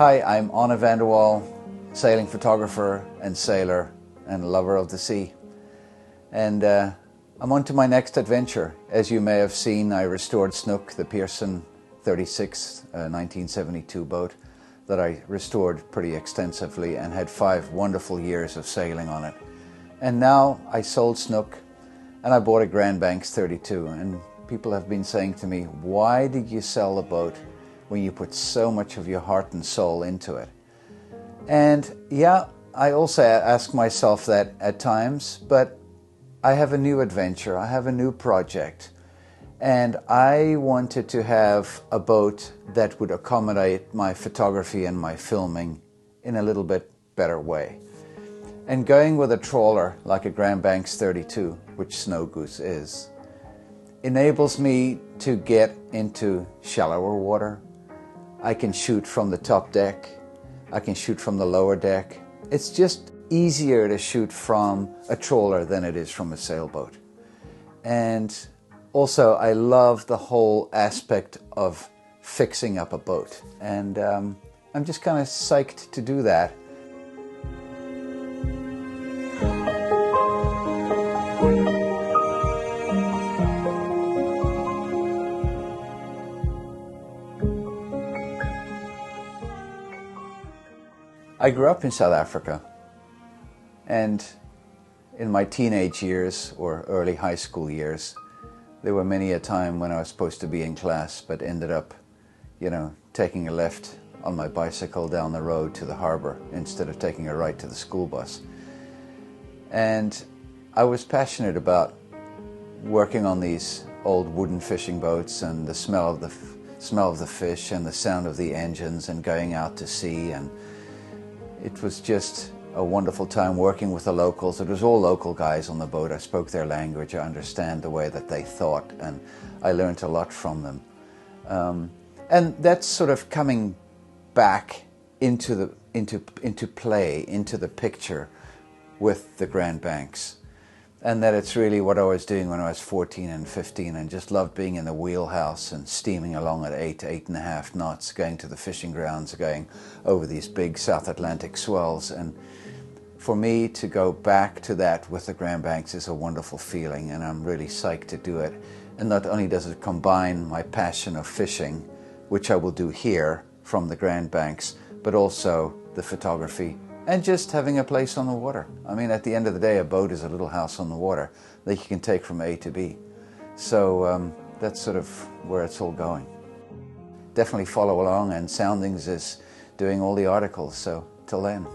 Hi, I'm Onne sailing photographer and sailor and lover of the sea. And I'm on to my next adventure. As you may have seen, I restored Snoek, the Pearson 36 1972 boat that I restored pretty extensively and had 5 wonderful years of sailing on it. And now I sold Snoek and I bought a Grands Banks 32, and people have been saying to me, why did you sell the boat when you put so much of your heart and soul into it? And yeah, I also ask myself that at times, but I have a new adventure, I have a new project, and I wanted to have a boat that would accommodate my photography and my filming in a little bit better way. And going with a trawler like a Grands Banks 32, which Snow Goose is, enables me to get into shallower water. I can shoot from the top deck, I can shoot from the lower deck. It's just easier to shoot from a trawler than it is from a sailboat. And also I love the whole aspect of fixing up a boat. And I'm just kind of psyched to do that. I grew up in South Africa, and in my teenage years or early high school years, there were many a time when I was supposed to be in class but ended up, taking a left on my bicycle down the road to the harbor instead of taking a right to the school bus. And I was passionate about working on these old wooden fishing boats and the smell of the fish and the sound of the engines and going out to sea, and it was just a wonderful time working with the locals. It was all local guys on the boat. I spoke their language. I understand the way that they thought, and I learned a lot from them. And that's sort of coming back into play, into the picture with the Grands Banks. And that it's really what I was doing when I was 14 and 15, and just loved being in the wheelhouse and steaming along at 8.5 knots, going to the fishing grounds, going over these big South Atlantic swells. And for me to go back to that with the Grands Banks is a wonderful feeling, and I'm really psyched to do it. And not only does it combine my passion of fishing, which I will do here from the Grands Banks, but also the photography and just having a place on the water. I mean, at the end of the day, a boat is a little house on the water that you can take from A to B. So that's sort of where it's all going. Definitely follow along, and Soundings is doing all the articles, so till then.